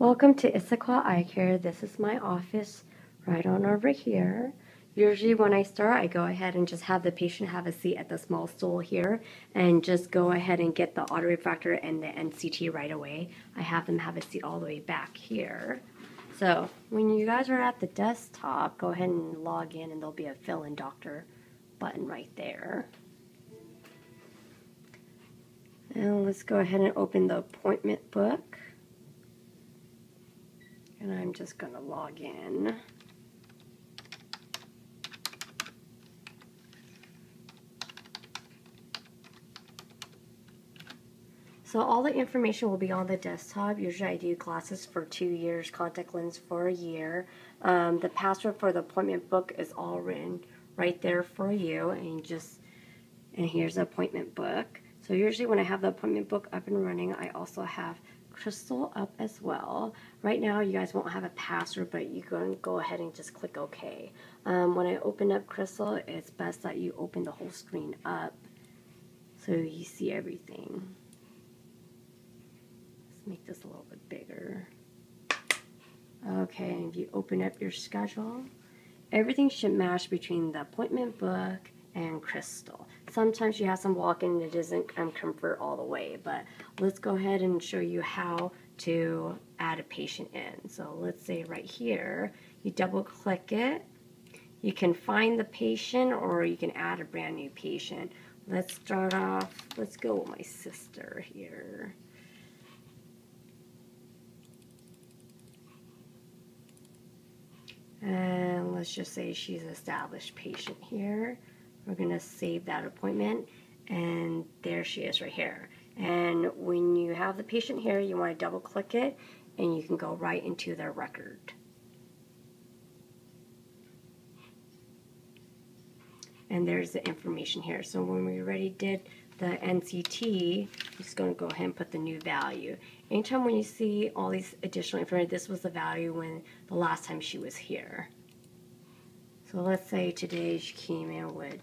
Welcome to Issaquah Eye Care. This is my office right on over here. Usually when I start, I go ahead and just have the patient have a seat at the small stool here and just go ahead and get the autorefractor and the NCT right away. I have them have a seat all the way back here. So when you guys are at the desktop, go ahead and log in and there'll be a fill-in doctor button right there. And let's go ahead and open the appointment book. And I'm just going to log in. So all the information will be on the desktop. Usually I do glasses for 2 years, contact lens for a year. The password for the appointment book is all written right there for you. And here's the appointment book. So usually when I have the appointment book up and running, I also have Crystal up as well. Right now you guys won't have a password, but you can go ahead and just click OK. When I open up Crystal, it's best that you open the whole screen up so you see everything. Let's make this a little bit bigger. Okay, and if you open up your schedule, everything should match between the appointment book and Crystal. Sometimes you have some walk-in and it doesn't convert all the way, but let's go ahead and show you how to add a patient in. So let's say right here, you double click it. You can find the patient or you can add a brand new patient. Let's start off, let's go with my sister here. And let's just say she's an established patient here. We're going to save that appointment, and there she is right here. And when you have the patient here, you want to double click it, and you can go right into their record. And there's the information here. So when we already did the NCT, I'm just going to go ahead and put the new value. Anytime when you see all these additional information, this was the value when the last time she was here. So let's say today she came in with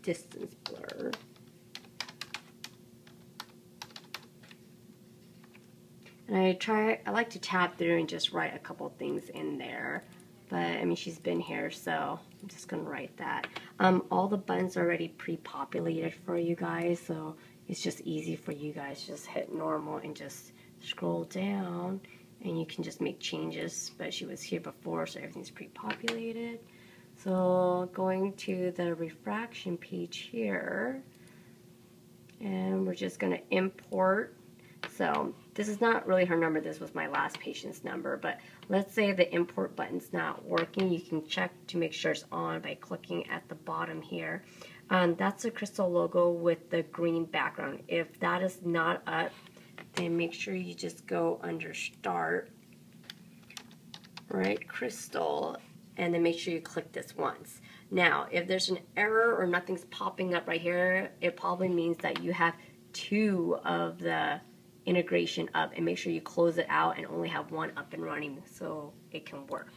distance blur. And I like to tab through and just write a couple things in there. But I mean, she's been here, so I'm just gonna write that. All the buttons are already pre-populated for you guys, so it's just easy for you guys. Just hit normal and just scroll down, and you can just make changes. But she was here before, so everything's pre-populated. So going to the refraction page here, and we're just going to import. So this is not really her number, this was my last patient's number, but let's say the import button's not working. You can check to make sure it's on by clicking at the bottom here. That's the Crystal logo with the green background. If that is not up, then make sure you just go under Start, right, Crystal, and then make sure you click this once. Now, if there's an error or nothing's popping up right here, it probably means that you have 2 of the integration up, and make sure you close it out and only have 1 up and running so it can work.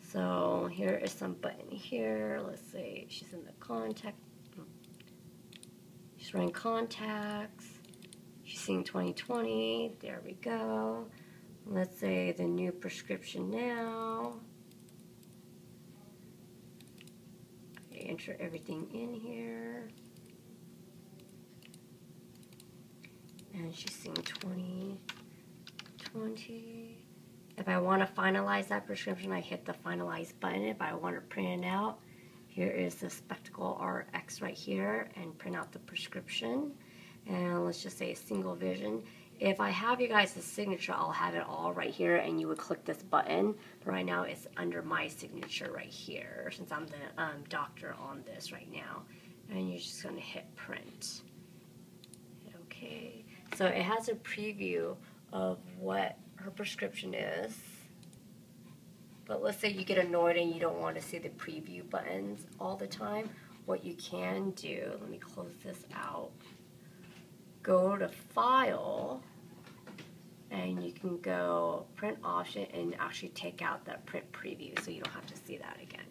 So here is some button here. Let's say she's in the contact. She's running contacts. She's seeing 20/20. There we go. Let's say the new prescription now. Enter everything in here. And she's seeing 20/20. If I want to finalize that prescription, I hit the finalize button. If I want to print it out, here is the Spectacle RX right here, and print out the prescription. And let's just say a single vision. If I have you guys' signature, I'll have it all right here, and you would click this button. But right now, it's under my signature right here, since I'm the doctor on this right now. And you're just going to hit print. Hit OK. So it has a preview of what her prescription is. But let's say you get annoyed and you don't want to see the preview buttons all the time. What you can do, let me close this out. Go to File, and you can go Print Option and actually take out that print preview so you don't have to see that again.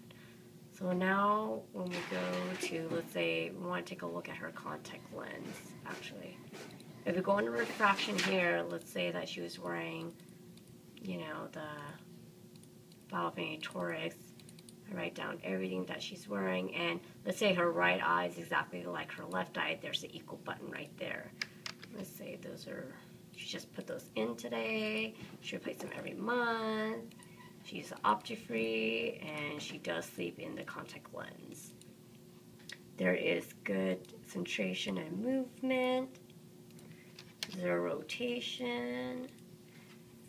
So now when we go to, let's say we want to take a look at her contact lens, actually. If we go into refraction here, let's say that she was wearing you know, the Valvainatorix. I write down everything that she's wearing, and let's say her right eye is exactly like her left eye. There's the equal button right there. Let's say those are, she just put those in today. She replaces them every month. She's opti-free, and she does sleep in the contact lens. There is good centration and movement, 0 rotation,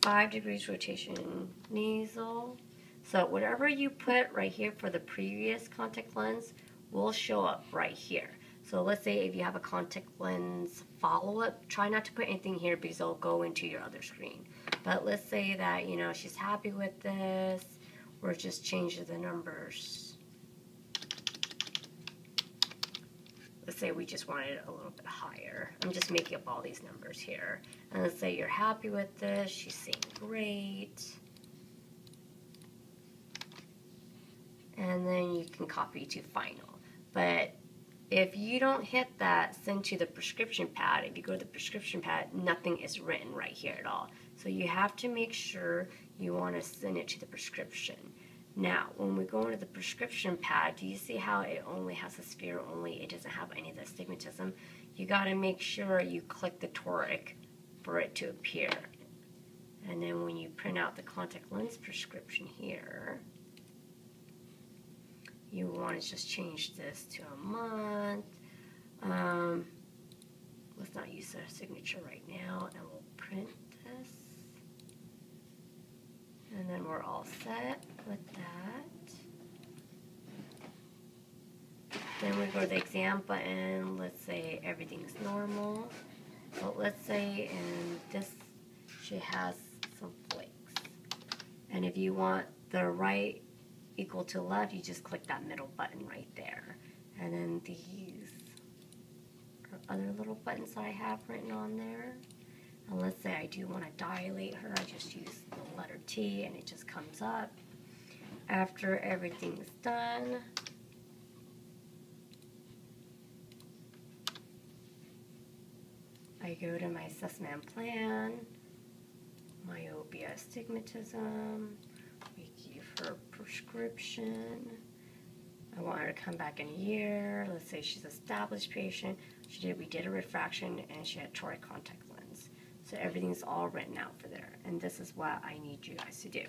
5 degrees rotation nasal. So whatever you put right here for the previous contact lens will show up right here. So let's say if you have a contact lens follow-up, try not to put anything here because it'll go into your other screen. But let's say that, you know, she's happy with this, or just change the numbers. Let's say we just wanted it a little bit higher. I'm just making up all these numbers here. And let's say you're happy with this, she's seeing great. And then you can copy to final. But if you don't hit that send to the prescription pad, if you go to the prescription pad, nothing is written right here at all. So you have to make sure you want to send it to the prescription. Now, when we go into the prescription pad, do you see how it only has a sphere only? It doesn't have any of the astigmatism. You got to make sure you click the toric for it to appear. And then when you print out the contact lens prescription here, you want to just change this to a month. Let's not use a signature right now, and we'll print this. And then we're all set with that. Then we go to the exam button. Let's say everything's normal. But let's say in this, she has some flakes. And if you want the right equal to left, you just click that middle button right there. And then these are other little buttons that I have written on there. And let's say I do want to dilate her, I just use the letter T and it just comes up. After everything's done, I go to my assessment plan, myopia, astigmatism. We give her prescription. I want her to come back in a year. Let's say she's an established patient. We did a refraction and she had toric contact lens. So everything's all written out for there. And this is what I need you guys to do.